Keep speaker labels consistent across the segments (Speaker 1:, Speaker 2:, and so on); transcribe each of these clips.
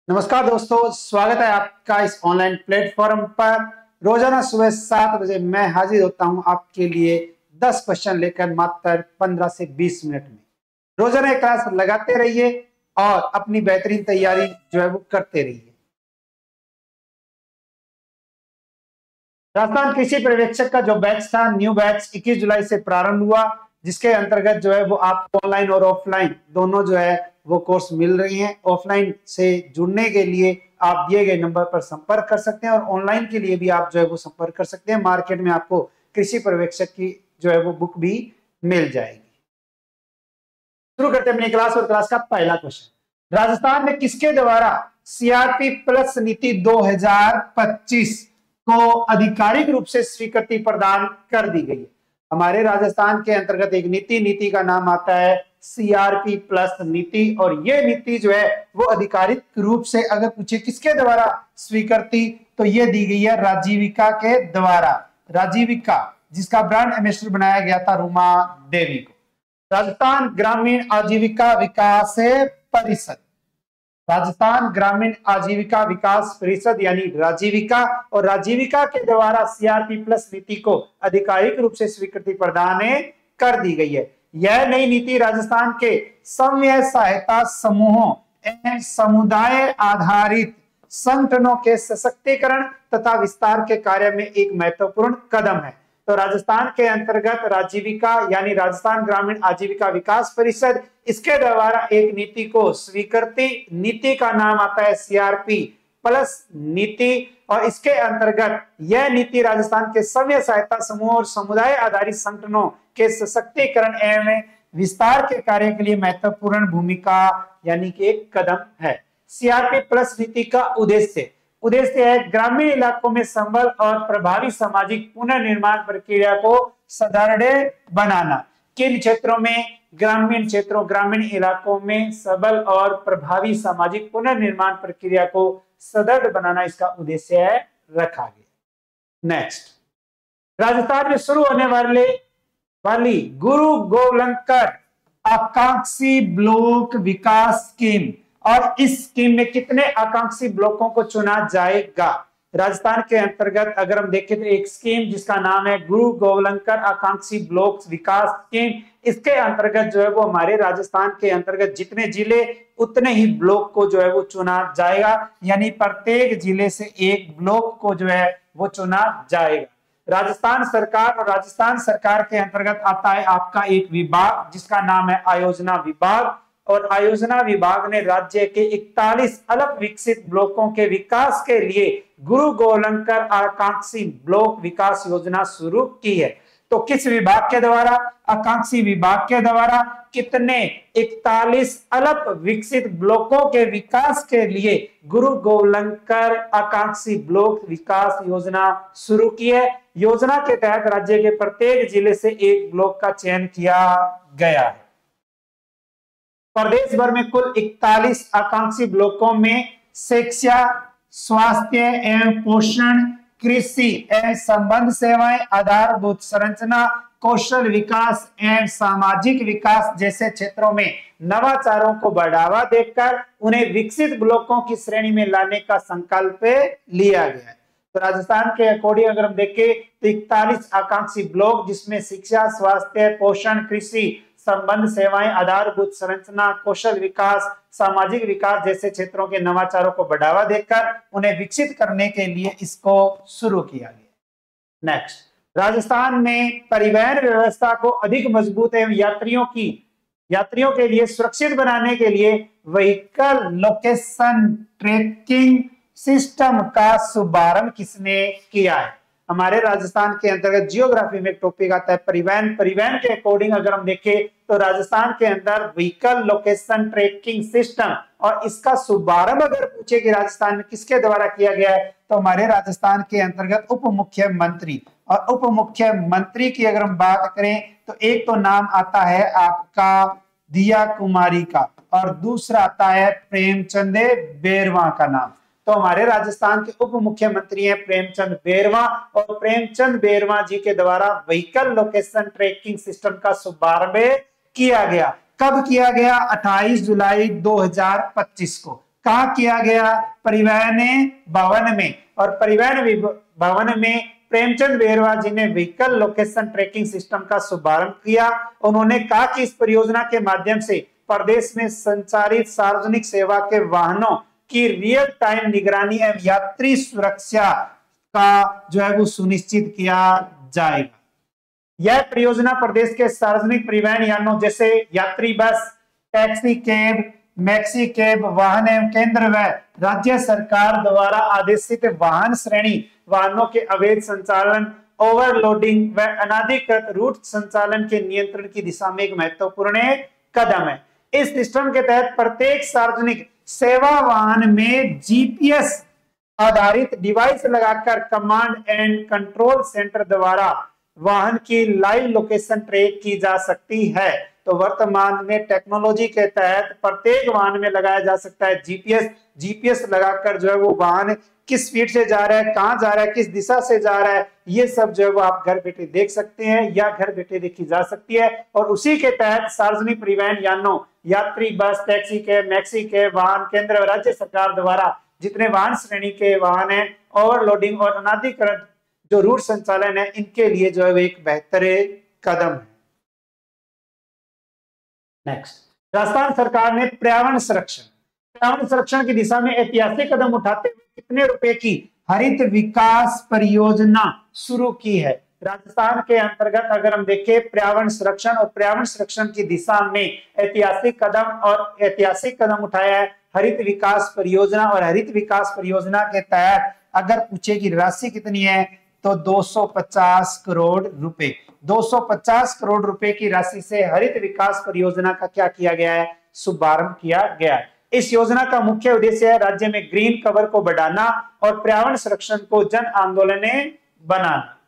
Speaker 1: नमस्कार दोस्तों, स्वागत है आपका इस ऑनलाइन प्लेटफॉर्म पर। रोजाना सुबह 7 बजे मैं हाजिर होता हूं आपके लिए 10 क्वेश्चन लेकर मात्र 15 से 20 मिनट में। रोजाना एक क्लास लगाते रहिए और अपनी बेहतरीन तैयारी जो है वो करते रहिए। राजस्थान कृषि पर्यवेक्षक का जो बैच था, न्यू बैच 21 जुलाई से प्रारंभ हुआ, जिसके अंतर्गत जो है वो आपको ऑनलाइन और ऑफलाइन दोनों जो है वो कोर्स मिल रही हैं। ऑफलाइन से जुड़ने के लिए आप दिए गए नंबर पर संपर्क कर सकते हैं और ऑनलाइन के लिए भी आप जो है वो संपर्क कर सकते हैं। मार्केट में आपको कृषि पर्यवेक्षक की जो है वो बुक भी मिल जाएगी। शुरू करते हैं अपनी क्लास और क्लास का पहला क्वेश्चन। राजस्थान में किसके द्वारा सीआरपी प्लस नीति 2025 को आधिकारिक रूप से स्वीकृति प्रदान कर दी गई है? हमारे राजस्थान के अंतर्गत एक नीति का नाम आता है सीआरपी प्लस नीति, और ये नीति जो है वो आधिकारिक रूप से अगर पूछे किसके द्वारा स्वीकृति, तो ये दी गई है राजीविका के द्वारा। राजीविका जिसका ब्रांड एम्बेसडर बनाया गया था रूमा देवी को। राजस्थान ग्रामीण आजीविका विकास परिषद, राजस्थान ग्रामीण आजीविका विकास परिषद यानी राजीविका, और राजीविका के द्वारा सीआरपी प्लस नीति को आधिकारिक रूप से स्वीकृति प्रदान कर दी गई है। यह नई नीति राजस्थान के स्वयं सहायता समूहों एवं समुदाय आधारित संगठनों के सशक्तिकरण तथा विस्तार के कार्य में एक महत्वपूर्ण कदम है। तो राजस्थान के अंतर्गत राजीविका यानी राजस्थान ग्रामीण आजीविका विकास परिषद, इसके द्वारा एक नीति को स्वीकृति, नीति का नाम आता है सीआरपी प्लस नीति, और इसके अंतर्गत यह नीति राजस्थान के स्वयं सहायता समूह और समुदाय आधारित संगठनों के सशक्तिकरण एवं विस्तार के कार्य के लिए महत्वपूर्ण भूमिका यानी कि एक कदम है। सीआरपी प्लस नीति का उद्देश्य है ग्रामीण इलाकों में संबल और प्रभावी सामाजिक पुनर्निर्माण प्रक्रिया को सुदृढ़ बनाना। किन क्षेत्रों में? ग्रामीण इलाकों में सबल और प्रभावी सामाजिक पुनर्निर्माण प्रक्रिया को सुदृढ़ बनाना इसका उद्देश्य है रखा गया। नेक्स्ट, राजस्थान में शुरू होने वाली गुरु गोलंकर आकांक्षी ब्लॉक विकास स्कीम, और इस स्कीम में कितने आकांक्षी ब्लॉकों को चुना जाएगा? राजस्थान के अंतर्गत अगर हम देखें तो एक स्कीम जिसका नाम है गुरु गोलंकर आकांक्षी ब्लॉक विकास स्कीम, इसके अंतर्गत जो है वो हमारे राजस्थान के अंतर्गत जितने जिले उतने ही ब्लॉक को जो है वो चुना जाएगा, यानी प्रत्येक जिले से एक ब्लॉक को जो है वो चुना जाएगा। राजस्थान सरकार, और राजस्थान सरकार के अंतर्गत आता है आपका एक विभाग जिसका नाम है आयोजना विभाग, और आयोजना विभाग ने राज्य के 41 अलग विकसित ब्लॉकों के विकास के लिए गुरु गोलंकर आकांक्षी ब्लॉक विकास योजना शुरू की है। तो किस विभाग के द्वारा? आकांक्षी विभाग के द्वारा कितने 41 अलग विकसित ब्लॉकों के विकास के लिए गुरु गोलंकर आकांक्षी ब्लॉक विकास योजना शुरू की है। योजना के तहत राज्य के प्रत्येक जिले से एक ब्लॉक का चयन किया गया है। प्रदेश भर में कुल 41 आकांक्षी ब्लॉकों में शिक्षा, स्वास्थ्य एवं पोषण, कृषि एवं संबंध सेवाएं, आधारभूत संरचना, कौशल विकास एवं सामाजिक विकास जैसे क्षेत्रों में नवाचारों को बढ़ावा देकर उन्हें विकसित ब्लॉकों की श्रेणी में लाने का संकल्प लिया गया है। तो राजस्थान के अकॉर्डिंग अगर हम देखें तो 41 आकांक्षी ब्लॉक, जिसमें शिक्षा, स्वास्थ्य, पोषण, कृषि, संबंध सेवाएं, आधारभूत संरचना, कौशल विकास, सामाजिक विकास जैसे क्षेत्रों के नवाचारों को बढ़ावा देकर उन्हें विकसित करने के लिए इसको शुरू किया गया। नेक्स्ट, राजस्थान में परिवहन व्यवस्था को अधिक मजबूत एवं यात्रियों के लिए सुरक्षित बनाने के लिए व्हीकल लोकेशन ट्रैकिंग सिस्टम का शुभारंभ किसने किया है? हमारे राजस्थान के अंतर्गत जियोग्राफी में एक टॉपिक आता है परिवहन के अकॉर्डिंग अगर हम देखें तो राजस्थान के अंदर व्हीकल लोकेशन ट्रैकिंग सिस्टम, और इसका शुभारंभ अगर पूछे कि राजस्थान में किसके द्वारा किया गया है, तो हमारे राजस्थान के अंतर्गत उप मुख्यमंत्री, और उप मुख्यमंत्री की अगर हम बात करें तो एक तो नाम आता है आपका दिया कुमारी का, और दूसरा आता है प्रेमचंद बेरवा का नाम। तो हमारे राजस्थान के उप मुख्यमंत्री हैं प्रेमचंद बेरवा, और प्रेमचंद बेरवा जी के द्वारा व्हीकल लोकेशन ट्रैकिंग सिस्टम का शुभारंभ किया गया। कब किया गया? 28 जुलाई 2025 को। कहा किया गया? परिवहन भवन में। और परिवहन भवन में प्रेमचंद बेरवा जी ने व्हीकल लोकेशन ट्रैकिंग सिस्टम का शुभारंभ किया। उन्होंने कहा कि इस परियोजना के माध्यम से प्रदेश में संचालित सार्वजनिक सेवा के वाहनों की रियल टाइम निगरानी एवं यात्री सुरक्षा का जो है वो सुनिश्चित किया जाएगा। यह परियोजना प्रदेश के सार्वजनिक परिवहन यानों जैसे यात्री बस, टैक्सी कैब, मैक्सी कैब वाहन एवं केंद्र व राज्य सरकार द्वारा आदेशित वाहन श्रेणी वाहनों के अवैध संचालन, ओवरलोडिंग व अनाधिकृत रूट संचालन के नियंत्रण की दिशा में एक महत्वपूर्ण कदम है। इस सिस्टम के तहत प्रत्येक सार्वजनिक सेवा वाहन में जीपीएस आधारित डिवाइस लगाकर कमांड एंड कंट्रोल सेंटर द्वारा वाहन की लाइव लोकेशन ट्रैक की जा सकती है। तो वर्तमान में टेक्नोलॉजी के तहत प्रत्येक वाहन में लगाया जा सकता है जीपीएस लगाकर जो है वो वाहन किस स्पीड से जा रहा है, कहां जा रहा है, किस दिशा से जा रहा है, ये सब जो है वो आप घर बैठे देख सकते हैं या घर बैठे देखी जा सकती है। और उसी के तहत सार्वजनिक परिवहन यानों यात्री बस, टैक्सी कैब, मैक्सी कैब वाहन केंद्र और राज्य सरकार द्वारा जितने वाहन श्रेणी के वाहन है, ओवरलोडिंग और अनाधिकृत जो रूट संचालन है, इनके लिए जो है एक बेहतर कदम है। नेक्स्ट, राजस्थान सरकार ने पर्यावरण संरक्षण की दिशा में ऐतिहासिक कदम उठाते हुए कितने रुपए की हरित विकास परियोजना शुरू की है? राजस्थान के अंतर्गत अगर हम देखें पर्यावरण संरक्षण की दिशा में ऐतिहासिक कदम उठाया है हरित विकास परियोजना। और हरित विकास परियोजना के तहत अगर पूछे कि राशि कितनी है तो 250 करोड़ रुपए 250 करोड़ रुपए की राशि से हरित विकास परियोजना का क्या किया गया है? शुभारंभ किया गया है। इस योजना का मुख्य उद्देश्य है राज्य में ग्रीन कवर को बढ़ाना और पर्यावरण संरक्षण को जन आंदोलन बनाना।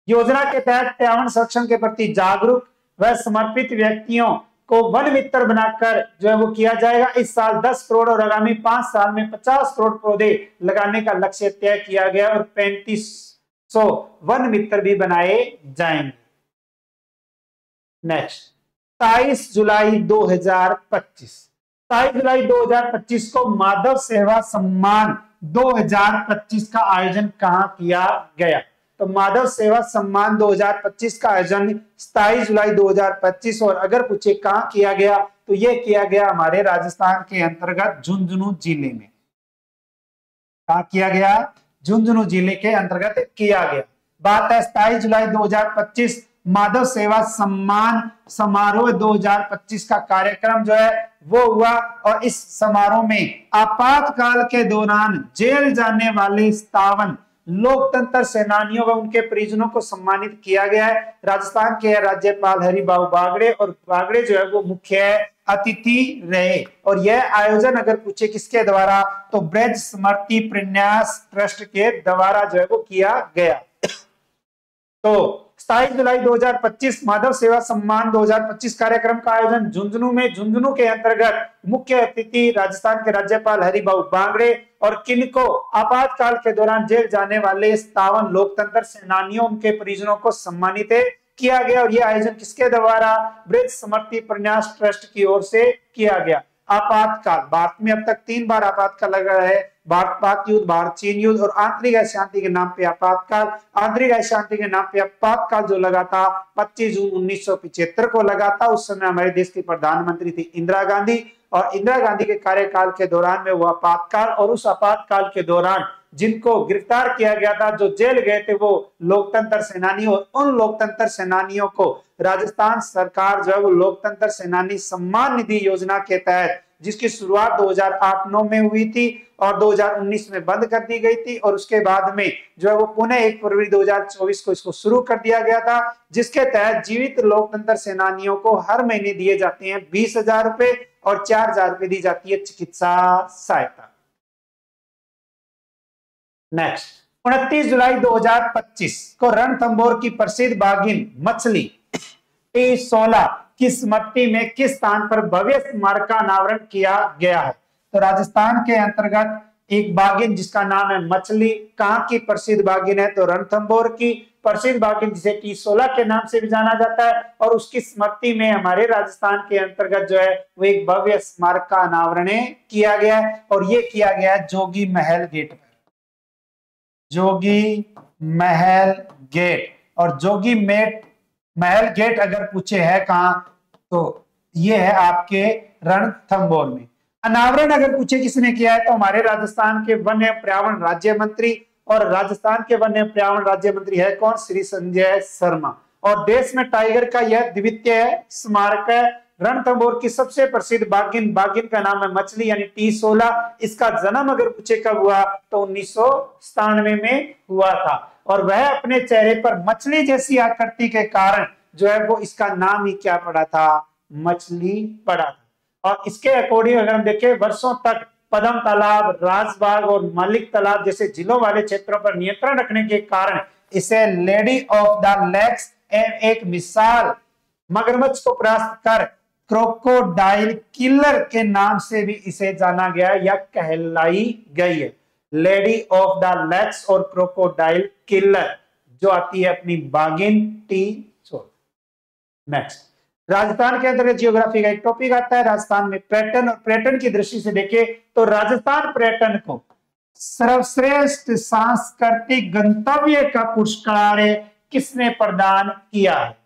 Speaker 1: योजना के तहत पर्यावरण संरक्षण के प्रति जागरूक व समर्पित व्यक्तियों को वन मित्र बनाकर जो है वो किया जाएगा। इस साल 10 करोड़ और आगामी 5 साल में 50 करोड़ पौधे लगाने का लक्ष्य तय किया गया और 3500 वन मित्र भी बनाए जाएंगे। नेक्स्ट, 27 जुलाई 2025 को माधव सेवा सम्मान 2025 का आयोजन कहां किया गया? तो माधव सेवा सम्मान 2025 का आयोजन 27 जुलाई 2025 और अगर पूछे कहां किया गया तो यह किया गया हमारे राजस्थान के अंतर्गत झुंझुनू जिले में। कहां किया गया? झुंझुनू जिले के अंतर्गत किया गया। बात है 27 जुलाई 2025 माधव सेवा सम्मान समारोह 2025 का कार्यक्रम जो है वो हुआ और इस समारोह में आपातकाल के दौरान जेल जाने वाले 57 लोकतंत्र सेनानियों व उनके परिजनों को सम्मानित किया गया है। राजस्थान के राज्यपाल हरिबाबू बागड़े और बागड़े जो है वो मुख्य अतिथि रहे। और यह आयोजन अगर पूछे किसके द्वारा तो ब्रज स्मृति प्रन्यास ट्रस्ट के द्वारा जो है वो किया गया। तो 27 जुलाई 2025 माधव सेवा सम्मान 2025 कार्यक्रम का आयोजन झुंझुनू के अंतर्गत मुख्य अतिथि राजस्थान के राज्यपाल हरिबाबू बागड़े और किनको आपातकाल के दौरान जेल जाने वाले 57 लोकतंत्र सेनानियों उनके परिजनों को सम्मानित किया गया। और यह आयोजन किसके द्वारा? ब्रज स्मृति प्रन्यास ट्रस्ट की ओर से किया गया। आपातकाल, भारत में अब तक 3 बार आपातकाल लगा है। भारत पाक युद्ध, भारत चीन युद्ध और आंतरिक शांति के नाम पे आपातकाल। आंतरिक शांति के नाम पे आपातकाल जो लगा था 25 जून 1975 को लगा था। उस समय हमारे देश की प्रधानमंत्री थी इंदिरा गांधी और इंदिरा गांधी के कार्यकाल के दौरान में वो आपातकाल और उस आपातकाल के दौरान जिनको गिरफ्तार किया गया था, जो जेल गए थे, वो लोकतंत्र सेनानी और उन लोकतंत्र सेनानियों को राजस्थान सरकार जो है वो लोकतंत्र सेनानी सम्मान निधि योजना के तहत जिसकी शुरुआत 2008-9 में हुई थी और 2019 में बंद कर दी गई थी और उसके बाद में जो है वो पुनः 1 फरवरी 2024 को इसको शुरू कर दिया गया था, जिसके तहत जीवित लोकतंत्र सेनानियों को हर महीने दिए जाते हैं 20,000 रुपए और 4,000 रुपए दी जाती है चिकित्सा सहायता। नेक्स्ट, 29 जुलाई 2025 को रणथंभौर की प्रसिद्ध बाघिन मछली T16 की स्मृति में किस स्थान पर भव्य स्मारक का अनावरण किया गया है? तो राजस्थान के अंतर्गत एक बाघिन जिसका नाम है मछली, कहां की प्रसिद्ध बाघिन है? तो रणथंभौर की प्रसिद्ध बाघिन जिसे T16 के नाम से भी जाना जाता है, और उसकी स्मृति में हमारे राजस्थान के अंतर्गत जो है वो एक भव्य स्मारक का अनावरण किया गया है, और ये किया गया है जोगी महल गेट पर। जोगी महल गेट, और जोगी महल गेट अगर पूछे है कहां, तो ये है आपके रणथंभौर में। अनावरण अगर पूछे किसने किया है, तो हमारे राजस्थान के वन्य पर्यावरण राज्य मंत्री, और राजस्थान के वन्य पर्यावरण राज्य मंत्री है कौन, श्री संजय शर्मा। और देश में टाइगर का यह द्वितीय स्मारक है। रणथंभौर की सबसे प्रसिद्ध बाघिन का नाम है मछली यानी T16। इसका जन्म अगर पूछे कब हुआ, तो 1997 में हुआ था, और वह अपने चेहरे पर मछली जैसी आकृति के कारण जो है वो इसका नाम ही क्या पड़ा था, मछली पड़ा था। और इसके अकॉर्डिंग अगर हम देखें, वर्षों तक पदम तालाब, राजबाग और मलिक तालाब जैसे जिलों वाले क्षेत्रों पर नियंत्रण रखने के कारण इसे लेडी ऑफ द लेक्स एक विशाल मगरमच्छ को परास्त कर क्रोकोडाइल किलर के नाम से भी इसे जाना गया या कहलाई गई है। लेडी ऑफ द लेक्स और क्रोकोडाइल किलर जो आती है अपनी बाघिन T16। नेक्स्ट, राजस्थान के अंतर्गत जियोग्राफी का एक टॉपिक आता है, राजस्थान में पर्यटन, और पर्यटन की दृष्टि से देखें तो राजस्थान पर्यटन को सर्वश्रेष्ठ सांस्कृतिक गंतव्य का पुरस्कार किसने प्रदान किया है,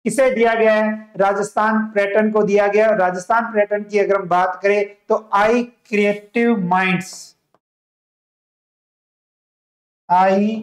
Speaker 1: किसे दिया गया है, राजस्थान पर्यटन को दिया गया। राजस्थान पर्यटन की अगर हम बात करें तो आई क्रिएटिव माइंड्स, आई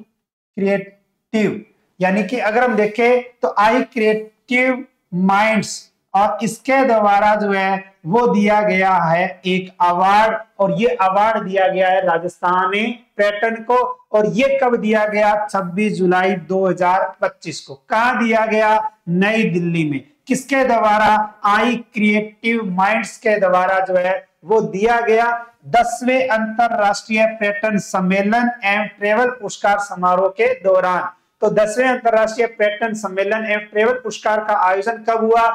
Speaker 1: क्रिएटिव यानी कि अगर हम देखें तो आई क्रिएटिव माइंड्स, और इसके द्वारा जो है वो दिया गया है एक अवार्ड, और ये अवार्ड दिया गया है राजस्थान पर्यटन को। और ये कब दिया गया, 26 जुलाई 2025 को। कहां दिया गया, नई दिल्ली में। किसके द्वारा, आई क्रिएटिव माइंड्स के द्वारा जो है वो दिया गया। 10वें अंतरराष्ट्रीय पर्यटन सम्मेलन एवं ट्रेवल पुरस्कार समारोह के दौरान। तो 10वें अंतरराष्ट्रीय पर्यटन सम्मेलन एवं ट्रेवल पुरस्कार का आयोजन कब हुआ,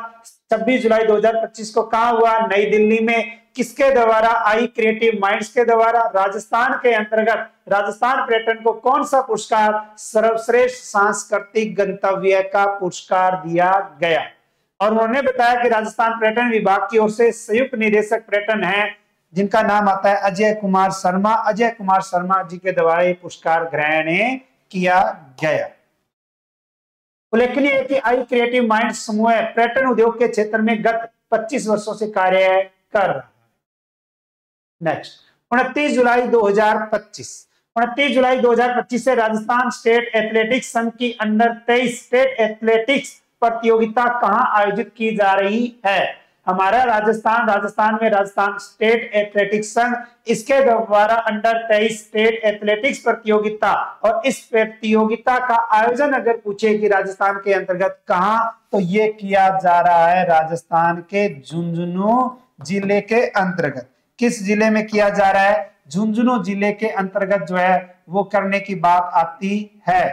Speaker 1: 26 जुलाई 2025 को। कहां हुआ, नई दिल्ली में। किसके द्वारा, आई क्रिएटिव माइंड्स के द्वारा। राजस्थान के अंतर्गत राजस्थान पर्यटन को कौन सा पुरस्कार, सर्वश्रेष्ठ सांस्कृतिक गंतव्य का पुरस्कार दिया गया। और उन्होंने बताया कि राजस्थान पर्यटन विभाग की ओर से संयुक्त निदेशक पर्यटन है जिनका नाम आता है अजय कुमार शर्मा। अजय कुमार शर्मा जी के द्वारा ये पुरस्कार ग्रहण किया गया। उल्लेखनीय है कि आई क्रिएटिव माइंड समूह पर्यटन उद्योग के क्षेत्र में गत 25 वर्षों से कार्य कर रहा है। नेक्स्ट, 29 जुलाई 2025 से राजस्थान स्टेट एथलेटिक्स संघ की अंडर 23 स्टेट एथलेटिक्स प्रतियोगिता कहां आयोजित की जा रही है। हमारा राजस्थान में राजस्थान स्टेट एथलेटिक्स संघ, इसके द्वारा अंडर 23 स्टेट एथलेटिक्स प्रतियोगिता, और इस प्रतियोगिता का आयोजन अगर पूछे कि राजस्थान के अंतर्गत कहां, तो ये किया जा रहा है राजस्थान के झुंझुनू जिले के अंतर्गत। किस जिले में किया जा रहा है, झुंझुनू जिले के अंतर्गत जो है वो करने की बात आती है।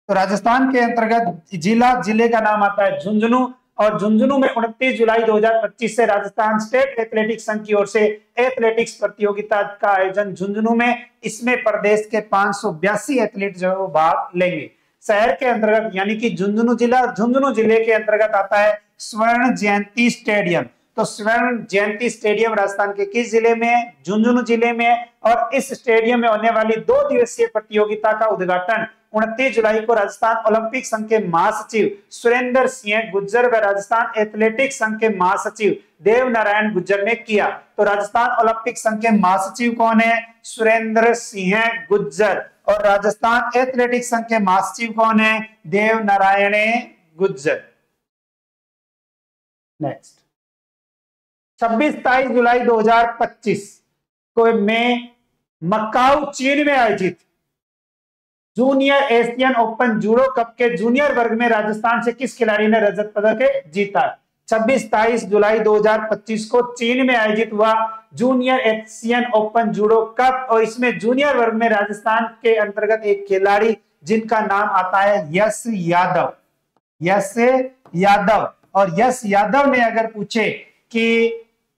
Speaker 1: तो राजस्थान के अंतर्गत जिले का नाम आता है झुंझुनू, और झुंझुनू में 29 जुलाई 2025 से राजस्थान स्टेट एथलेटिक्स संघ की ओर से एथलेटिक्स प्रतियोगिता का आयोजन झुंझुनू में। इसमें प्रदेश के 582 एथलीट जो है वो भाग लेंगे। शहर के अंतर्गत यानी कि झुंझुनू जिला, झुंझुनू जिले के अंतर्गत आता है स्वर्ण जयंती स्टेडियम। तो स्वर्ण जयंती स्टेडियम राजस्थान के किस जिले में है, झुंझुनू जिले में है। और इस स्टेडियम में होने वाली 2 दिवसीय प्रतियोगिता का उद्घाटन 29 जुलाई को राजस्थान ओलंपिक संघ के महासचिव सुरेंद्र सिंह गुज्जर व राजस्थान एथलेटिक्स संघ के महासचिव देव नारायण गुज्जर ने किया। तो राजस्थान ओलंपिक संघ के महासचिव कौन है, सुरेंद्र सिंह गुज्जर, और राजस्थान एथलेटिक्स संघ के महासचिव कौन है, देव नारायण गुज्जर। नेक्स्ट, 26-27 जुलाई 2025 को में मकाऊ चीन में आयोजित junior Asian open judo cup के जूनियर वर्ग में राजस्थान से किस खिलाड़ी ने रजत पदक जीता। 26-27 जुलाई 2025 को चीन में आयोजित हुआ junior Asian open judo cup, और इसमें जूनियर वर्ग में राजस्थान के अंतर्गत एक खिलाड़ी जिनका नाम आता है यश यादव। यश यादव, और यश यादव ने अगर पूछे कि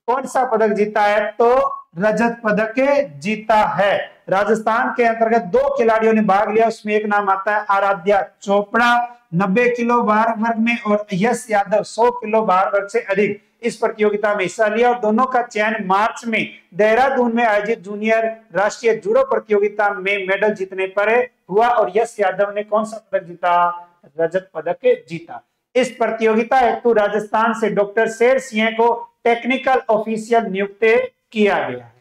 Speaker 1: कौन सा पदक जीता है? तो रजत पदक जीता है। राजस्थान के अंतर्गत 2 खिलाड़ियों ने भाग लिया, उसमें एक नाम आता है आराध्या चोपड़ा 90 किलो भार वर्ग में और यश यादव 100 किलो भार वर्ग से अधिक इस प्रतियोगिता में हिस्सा लिया और दोनों का चयन मार्च में देहरादून में आयोजित जूनियर राष्ट्रीय जूडो प्रतियोगिता में मेडल जीतने पर हुआ और यश यादव ने कौन सा पदक जीता? रजत पदक जीता। इस प्रतियोगिता हेतु राजस्थान से डॉक्टर शेर सिंह को टेक्निकल ऑफिशियल नियुक्त किया गया है।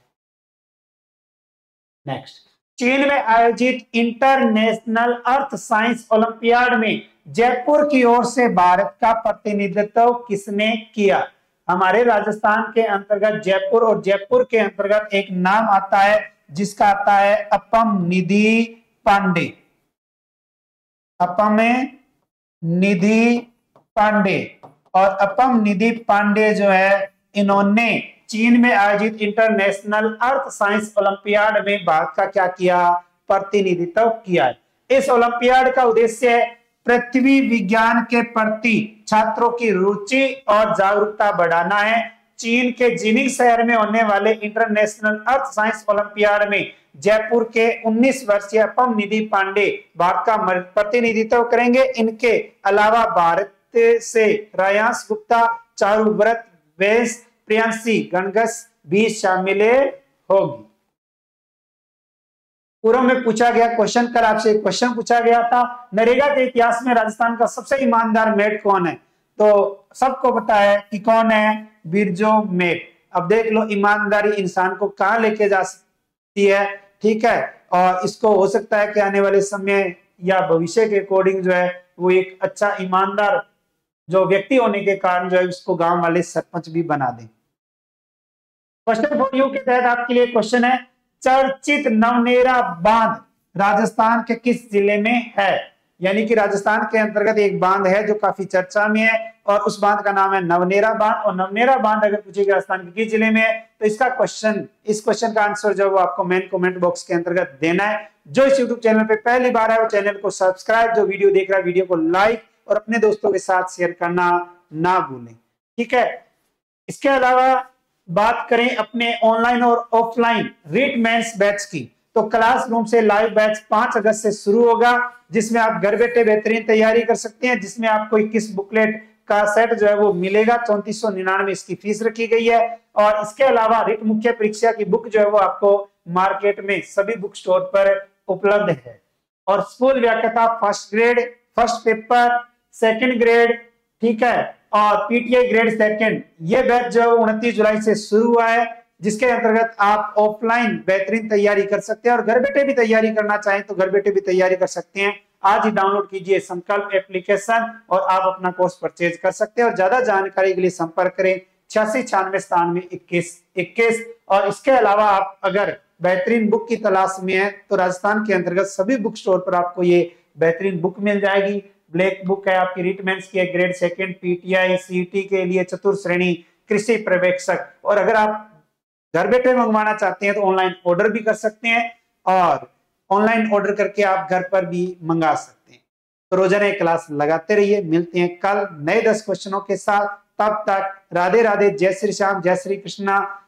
Speaker 1: नेक्स्ट, चीन में आयोजित इंटरनेशनल अर्थ साइंस ओलंपियाड में जयपुर की ओर से भारत का प्रतिनिधित्व किसने किया? हमारे राजस्थान के अंतर्गत जयपुर और जयपुर के अंतर्गत एक नाम आता है जिसका आता है अपम निधि पांडे। अपम निधि पांडे और अपम निधि पांडे जो है, इन्होंने चीन में आयोजित इंटरनेशनल अर्थ साइंस ओलंपियाड में भारत का क्या किया? प्रतिनिधित्व किया। इस ओलंपियाड का उद्देश्य पृथ्वी विज्ञान के प्रति छात्रों की रुचि और जागरूकता बढ़ाना है। चीन के जिनिंग शहर में होने वाले इंटरनेशनल अर्थ साइंस ओलंपियाड में जयपुर के 19 वर्षीय अपम निधि पांडे भारत का प्रतिनिधित्व करेंगे। इनके अलावा भारत से रायांश गुप्ता, चारुव्रत वैस, प्रियांशी गणगस भी शामिल होगी। पूर्व में पूछा गया क्वेश्चन, कल आपसे एक क्वेश्चन पूछा गया था, नरेगा के इतिहास में राजस्थान का सबसे ईमानदार मेट कौन है? तो सबको पता है कि कौन है? बिरजू मेट। अब देख लो ईमानदारी इंसान को कहां लेके जा सकती है, ठीक है। और इसको हो सकता है कि आने वाले समय या भविष्य के अकॉर्डिंग जो है वो एक अच्छा ईमानदार जो व्यक्ति होने के कारण जो है उसको गांव वाले सरपंच भी बना दें। क्वेश्चन फॉर यू के तहत आपके लिए क्वेश्चन है, चर्चित नवनेरा बांध राजस्थान के किस जिले में है? यानी कि राजस्थान के अंतर्गत एक बांध है जो काफी चर्चा में है और उस बांध का नाम है नवनेरा बांध। और नवनेरा बांध अगर पूछेगा राजस्थान के किस जिले में है तो इसका इस क्वेश्चन का आंसर जो वो आपको मेन कमेंट बॉक्स के अंतर्गत देना है। जो इस यूट्यूब चैनल पे पहली बार है वो चैनल को सब्सक्राइब, जो वीडियो देख रहा है वीडियो को लाइक और अपने दोस्तों के साथ शेयर करना ना भूलें, ठीक है। इसके अलावा बात करें अपने ऑनलाइन और ऑफलाइन रीट मेंस बैच की, तो क्लासरूम से लाइव बैच 5 अगस्त से शुरू होगा जिसमें आप घर बैठे बेहतरीन तैयारी कर सकते हैं, जिसमें आपको 21 बुकलेट का सेट जो है वो मिलेगा। 3499 इसकी फीस रखी गई है। और इसके अलावा रिट मुख्य परीक्षा की बुक जो है वो आपको मार्केट में सभी बुक स्टोर पर उपलब्ध है। और स्कूल व्याख्याता first grade, first paper, second grade, ठीक है, और पीटीआई ग्रेड सेकंड, ये बैच जो है 29 जुलाई से शुरू हुआ है, जिसके अंतर्गत आप ऑफलाइन बेहतरीन तैयारी कर सकते हैं और घर बैठे भी तैयारी करना चाहें तो घर बैठे भी तैयारी कर सकते हैं। आज ही डाउनलोड कीजिए संकल्प एप्लीकेशन और आप अपना कोर्स परचेज कर सकते हैं। और ज्यादा जानकारी के लिए संपर्क करें 8696972121। और इसके अलावा आप अगर बेहतरीन बुक की तलाश में है तो राजस्थान के अंतर्गत सभी बुक स्टोर पर आपको ये बेहतरीन बुक मिल जाएगी। ब्लैक बुक है आपकी रीट मेंस की, ग्रेड सेकंड, पीटीआई, सीटी के लिए चतुर्थ श्रेणी, कृषि पर्यवेक्षक। और अगर आप घर बैठे मंगवाना चाहते हैं तो ऑनलाइन ऑर्डर भी कर सकते हैं और ऑनलाइन ऑर्डर करके आप घर पर भी मंगा सकते हैं। तो रोजाना क्लास लगाते रहिए। मिलते हैं कल नए 10 क्वेश्चनों के साथ। तब तक राधे राधे, जय श्री श्याम, जय श्री कृष्णा,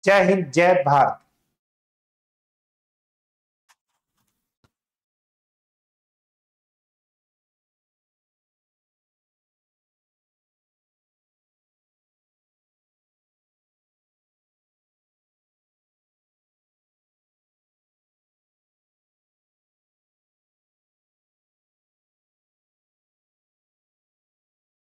Speaker 1: जय हिंद, जय भारत।